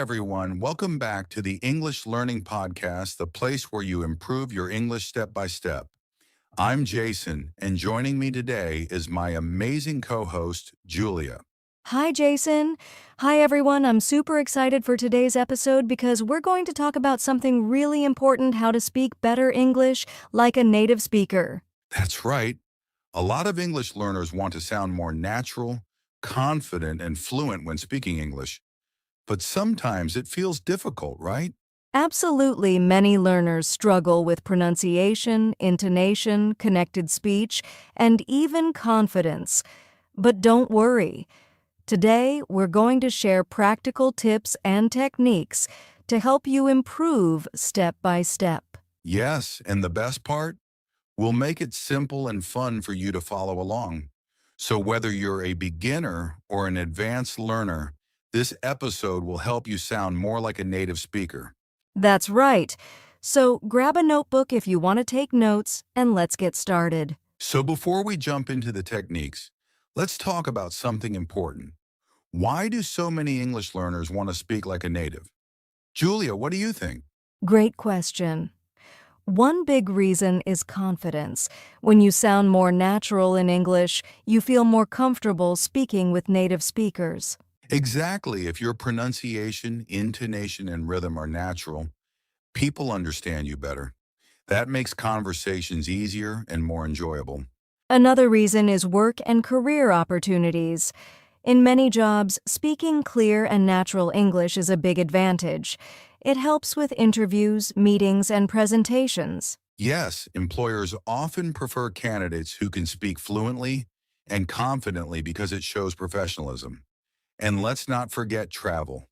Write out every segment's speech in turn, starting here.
everyone. Welcome back to the English Learning Podcast, the place where you improve your English step by step. I'm Jason, and joining me today is my amazing co-host, Julia. Hi, Jason. Hi, everyone. I'm super excited for today's episode because we're going to talk about something really important: how to speak better English like a native speaker. That's right. A lot of English learners want to sound more natural, confident, and fluent when speaking English. But sometimes it feels difficult, right? Absolutely, many learners struggle with pronunciation, intonation, connected speech, and even confidence. But don't worry. Today, we're going to share practical tips and techniques to help you improve step by step. Yes, and the best part? We'll make it simple and fun for you to follow along. So whether you're a beginner or an advanced learner, this episode will help you sound more like a native speaker. That's right. So grab a notebook if you want to take notes, and let's get started. So before we jump into the techniques, let's talk about something important. Why do so many English learners want to speak like a native? Julia, what do you think? Great question. One big reason is confidence. When you sound more natural in English, you feel more comfortable speaking with native speakers. Exactly. If your pronunciation, intonation, and rhythm are natural, people understand you better. That makes conversations easier and more enjoyable. Another reason is work and career opportunities. In many jobs, speaking clear and natural English is a big advantage. It helps with interviews, meetings, and presentations. Yes, employers often prefer candidates who can speak fluently and confidently because it shows professionalism. And let's not forget travel.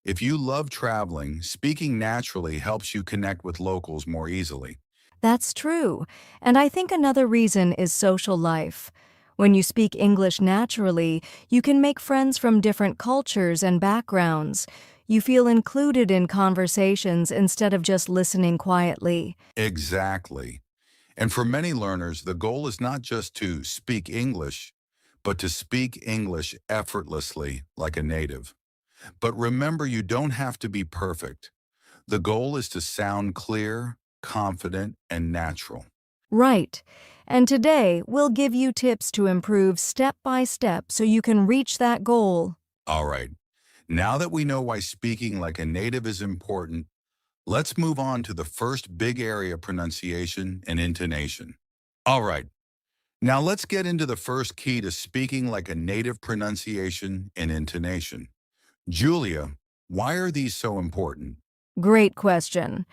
If you love traveling, speaking naturally helps you connect with locals more easily. That's true. And I think another reason is social life. When you speak English naturally, you can make friends from different cultures and backgrounds. You feel included in conversations instead of just listening quietly. Exactly. And for many learners, the goal is not just to speak English, but to speak English effortlessly like a native. But remember, you don't have to be perfect. The goal is to sound clear, confident, and natural. Right. And today, we'll give you tips to improve step by step so you can reach that goal. All right, now that we know why speaking like a native is important, let's move on to the first big area of pronunciation and intonation. All right, now let's get into the first key to speaking like a native: pronunciation and intonation. Julia, why are these so important? Great question.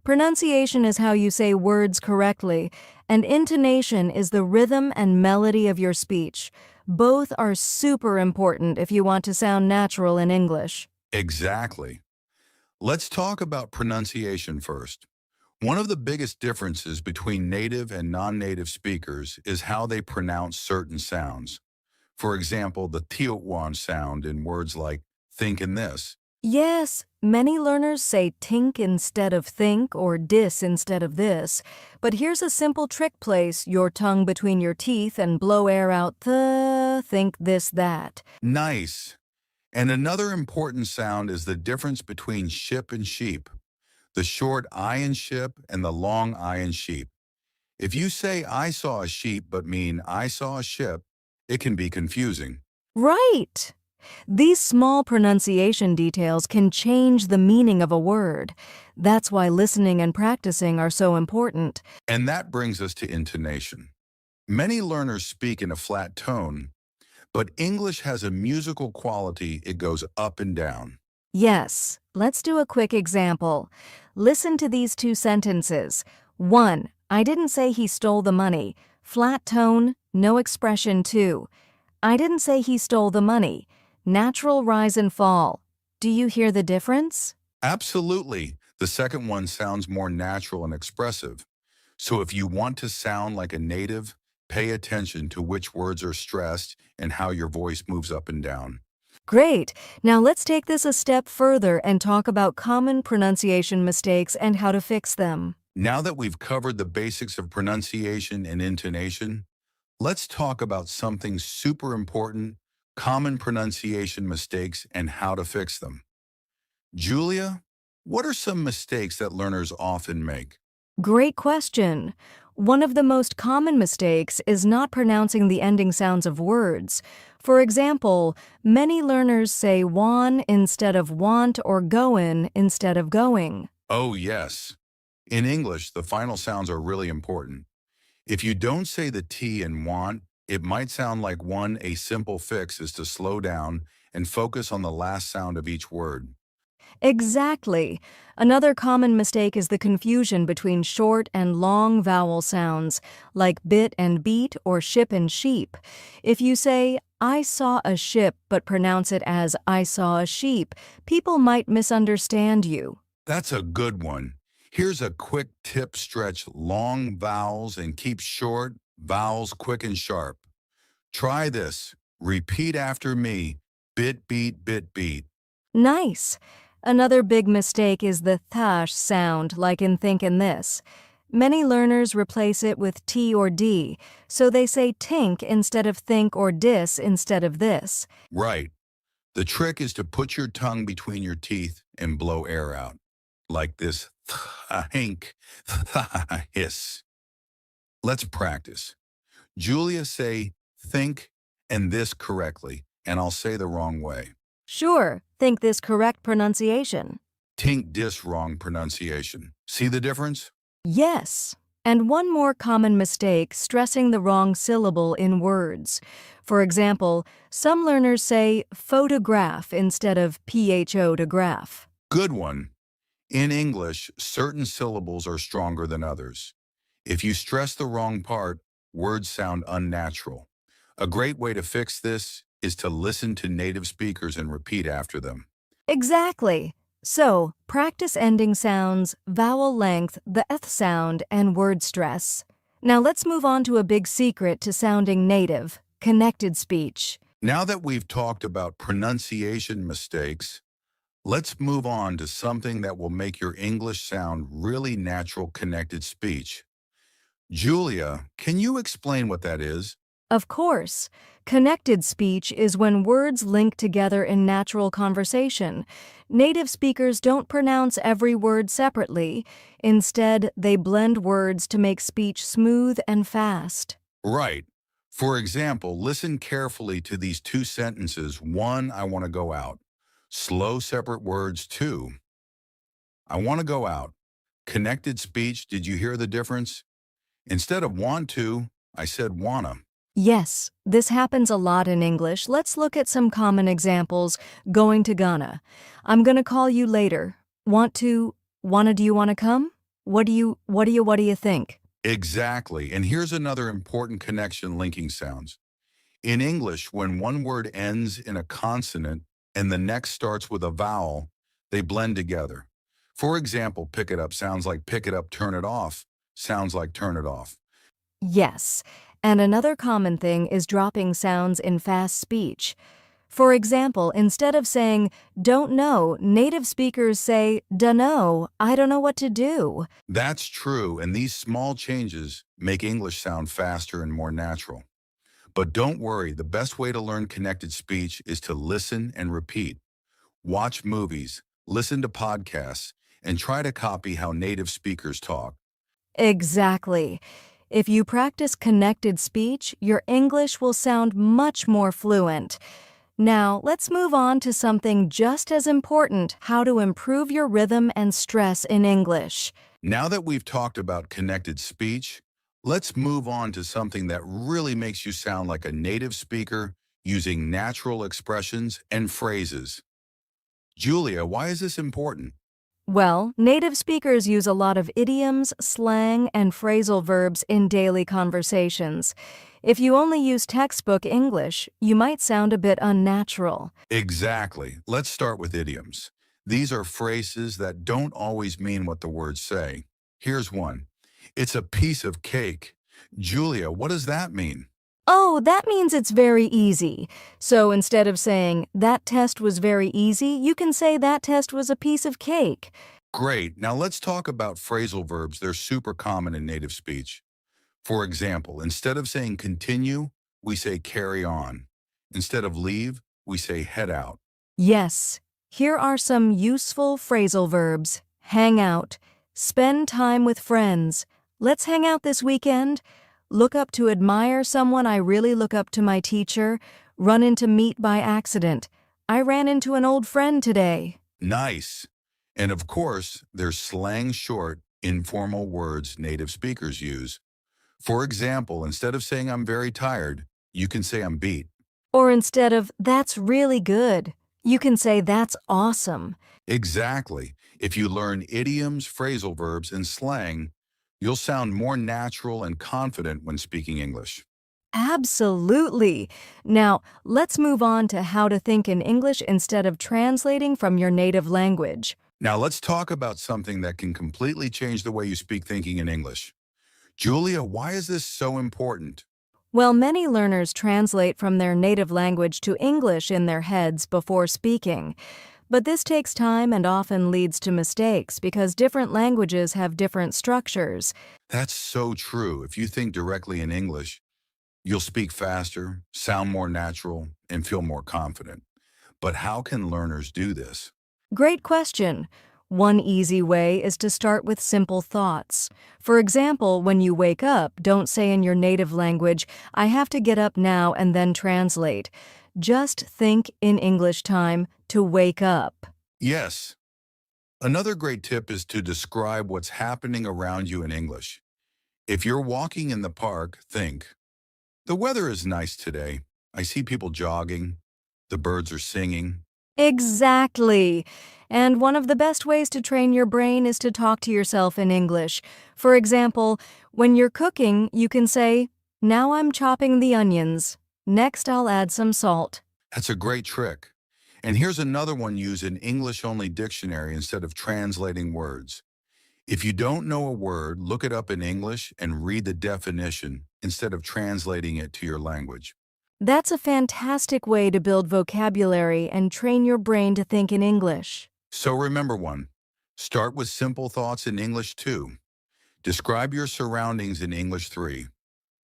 Pronunciation is how you say words correctly, and intonation is the rhythm and melody of your speech. Both are super important if you want to sound natural in English. Exactly. Let's talk about pronunciation first. One of the biggest differences between native and non-native speakers is how they pronounce certain sounds. For example, the tiot sound in words like think and this. Yes, many learners say tink instead of think or dis instead of this, but here's a simple trick: place your tongue between your teeth and blow air out the think this that. Nice. And another important sound is the difference between ship and sheep, the short I in ship and the long I in sheep. If you say I saw a sheep but mean I saw a ship, it can be confusing. Right! These small pronunciation details can change the meaning of a word. That's why listening and practicing are so important. And that brings us to intonation. Many learners speak in a flat tone, but English has a musical quality. It goes up and down. Yes, let's do a quick example. Listen to these two sentences. 1. I didn't say he stole the money. Flat tone, no expression. 2. I didn't say he stole the money. Natural rise and fall. Do you hear the difference? Absolutely. The second one sounds more natural and expressive. So if you want to sound like a native, pay attention to which words are stressed and how your voice moves up and down. Great! Now let's take this a step further and talk about common pronunciation mistakes and how to fix them. Now that we've covered the basics of pronunciation and intonation, let's talk about something super important: common pronunciation mistakes and how to fix them. Julia, what are some mistakes that learners often make? Great question. One of the most common mistakes is not pronouncing the ending sounds of words. For example, many learners say wan instead of want or goin' instead of going. Oh, yes. In English, the final sounds are really important. If you don't say the T in want, it might sound like one. A simple fix is to slow down and focus on the last sound of each word. Exactly. Another common mistake is the confusion between short and long vowel sounds, like bit and beat or ship and sheep. If you say, I saw a ship, but pronounce it as I saw a sheep, people might misunderstand you. That's a good one. Here's a quick tip: stretch long vowels and keep short vowels quick and sharp. Try this. Repeat after me. Bit, beat, bit, beat. Nice. Another big mistake is the thash sound, like in think and this. Many learners replace it with T or D, so they say tink instead of think or dis instead of this. Right. The trick is to put your tongue between your teeth and blow air out. Like this hink, hiss. Let's practice. Julia, say think and this correctly, and I'll say the wrong way. Sure, think this correct pronunciation. Tink dis wrong pronunciation. See the difference? Yes. And one more common mistake, stressing the wrong syllable in words. For example, some learners say photograph instead of photograph. Good one. In English, certain syllables are stronger than others. If you stress the wrong part, words sound unnatural. A great way to fix this is to listen to native speakers and repeat after them. Exactly. So, practice ending sounds, vowel length, the th sound, and word stress. Now let's move on to a big secret to sounding native, connected speech. Now that we've talked about pronunciation mistakes, let's move on to something that will make your English sound really natural: connected speech. Julia, can you explain what that is? Of course, connected speech is when words link together in natural conversation. Native speakers don't pronounce every word separately. Instead, they blend words to make speech smooth and fast. Right. For example, listen carefully to these two sentences. One, I want to go out. Slow, separate words. Two, I want to go out. Connected speech, did you hear the difference? Instead of want to, I said wanna. Yes, this happens a lot in English. Let's look at some common examples. Going to Ghana. I'm gonna call you later. Do you wanna come? What do you think? Exactly. And here's another important connection: linking sounds. In English, when one word ends in a consonant and the next starts with a vowel, they blend together. For example, pick it up sounds like pick it up, turn it off sounds like turn it off. Yes, and another common thing is dropping sounds in fast speech. For example, instead of saying, don't know, native speakers say, dunno, I don't know what to do. That's true, and these small changes make English sound faster and more natural. But don't worry, the best way to learn connected speech is to listen and repeat. Watch movies, listen to podcasts, and try to copy how native speakers talk. Exactly. If you practice connected speech, your English will sound much more fluent. Now, let's move on to something just as important: how to improve your rhythm and stress in English. Now that we've talked about connected speech, let's move on to something that really makes you sound like a native speaker, using natural expressions and phrases. Julia, why is this important? Well, native speakers use a lot of idioms, slang, and phrasal verbs in daily conversations. If you only use textbook English, you might sound a bit unnatural. Exactly. Let's start with idioms. These are phrases that don't always mean what the words say. Here's one. It's a piece of cake. Julia, what does that mean? Oh, that means it's very easy. So instead of saying, that test was very easy, you can say that test was a piece of cake. Great. Now let's talk about phrasal verbs. They're super common in native speech. For example, instead of saying continue, we say carry on. Instead of leave, we say head out. Yes, Here are some useful phrasal verbs. Hang out. Spend time with friends. Let's hang out this weekend. Look up to admire someone. I really look up to my teacher. Run into meet by accident. I ran into an old friend today. Nice. And of course, there's slang short, informal words native speakers use. For example, instead of saying I'm very tired, you can say I'm beat. Or instead of, that's really good, you can say that's awesome. Exactly. If you learn idioms, phrasal verbs, and slang, you'll sound more natural and confident when speaking English. Absolutely. Now, let's move on to how to think in English instead of translating from your native language. Now let's talk about something that can completely change the way you speak thinking in English. Julia, why is this so important? Well, many learners translate from their native language to English in their heads before speaking. But this takes time and often leads to mistakes because different languages have different structures. That's so true. If you think directly in English, you'll speak faster, sound more natural, and feel more confident. But how can learners do this? Great question. One easy way is to start with simple thoughts. For example, when you wake up, don't say in your native language, I have to get up now and then translate. Just think in English time to wake up. Yes. Another great tip is to describe what's happening around you in English. If you're walking in the park, think, the weather is nice today. I see people jogging. The birds are singing. Exactly. And one of the best ways to train your brain is to talk to yourself in English. For example, when you're cooking, you can say, now I'm chopping the onions. Next, I'll add some salt. That's a great trick. And here's another one: use an English-only dictionary instead of translating words. If you don't know a word, look it up in English and read the definition instead of translating it to your language. That's a fantastic way to build vocabulary and train your brain to think in English. So remember one, start with simple thoughts in English 2. Describe your surroundings in English 3.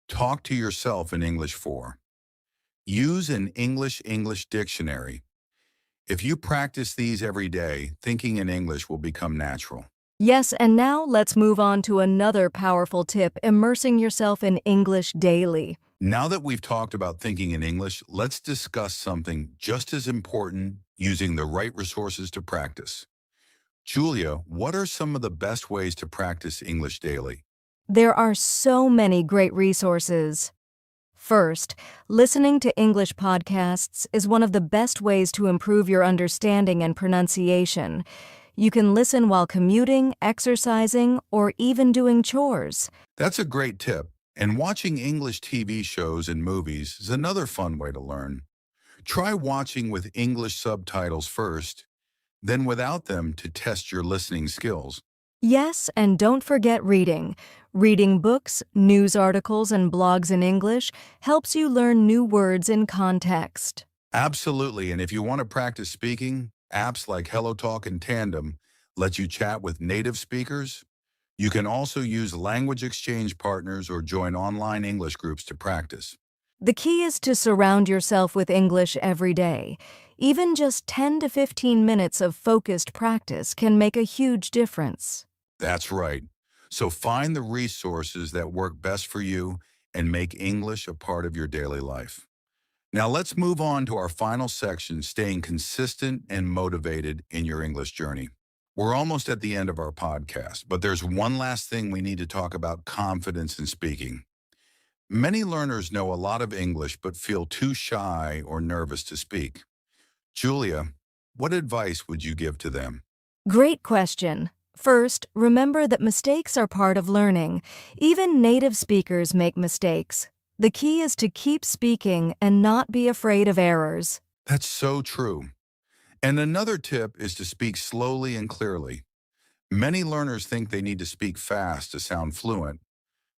Talk to yourself in English 4. Use an English dictionary. If you practice these every day, thinking in English will become natural. Yes, and now let's move on to another powerful tip, immersing yourself in English daily. Now that we've talked about thinking in English, let's discuss something just as important: using the right resources to practice. Julia, what are some of the best ways to practice English daily? There are so many great resources. First, listening to English podcasts is one of the best ways to improve your understanding and pronunciation. You can listen while commuting, exercising, or even doing chores. That's a great tip. And watching English TV shows and movies is another fun way to learn. Try watching with English subtitles first, then without them to test your listening skills. Yes, and don't forget reading. Reading books, news articles, and blogs in English helps you learn new words in context. Absolutely, and if you want to practice speaking, apps like HelloTalk and Tandem let you chat with native speakers. You can also use language exchange partners or join online English groups to practice. The key is to surround yourself with English every day. Even just 10 to 15 minutes of focused practice can make a huge difference. That's right. So find the resources that work best for you and make English a part of your daily life. Now let's move on to our final section: staying consistent and motivated in your English journey. We're almost at the end of our podcast, but there's one last thing we need to talk about: confidence in speaking. Many learners know a lot of English but feel too shy or nervous to speak. Julia, what advice would you give to them? Great question. First, remember that mistakes are part of learning. Even native speakers make mistakes. The key is to keep speaking and not be afraid of errors. That's so true. And another tip is to speak slowly and clearly. Many learners think they need to speak fast to sound fluent,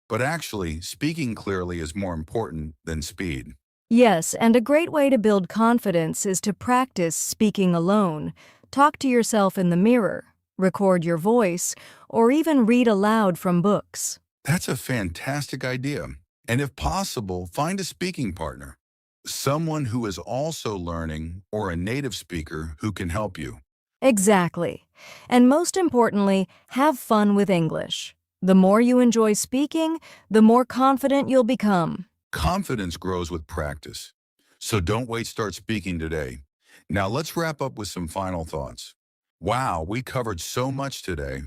but actually, speaking clearly is more important than speed. Yes, and a great way to build confidence is to practice speaking alone. Talk to yourself in the mirror, record your voice, or even read aloud from books. That's a fantastic idea. And if possible, find a speaking partner. Someone who is also learning or a native speaker who can help you. Exactly. And most importantly, have fun with English. The more you enjoy speaking, the more confident you'll become. Confidence grows with practice. So don't wait, start speaking today. Now let's wrap up with some final thoughts. Wow, we covered so much today.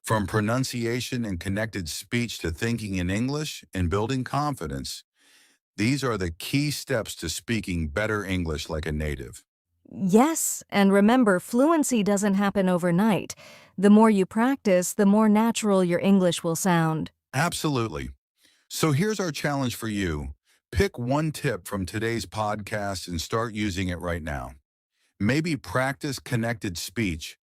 From pronunciation and connected speech to thinking in English and building confidence, these are the key steps to speaking better English like a native. Yes, and remember, fluency doesn't happen overnight. The more you practice, the more natural your English will sound. Absolutely. So here's our challenge for you. Pick one tip from today's podcast and start using it right now. Maybe practice connected speech,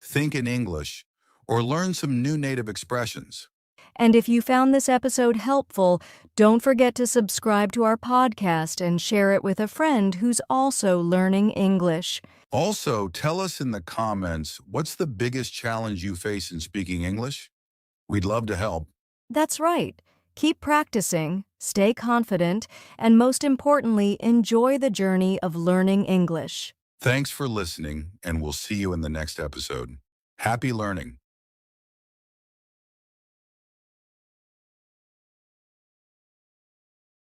think in English, or learn some new native expressions. And if you found this episode helpful, don't forget to subscribe to our podcast and share it with a friend who's also learning English. Also, tell us in the comments, what's the biggest challenge you face in speaking English? We'd love to help. That's right. Keep practicing, stay confident, and most importantly, enjoy the journey of learning English. Thanks for listening, and we'll see you in the next episode. Happy learning.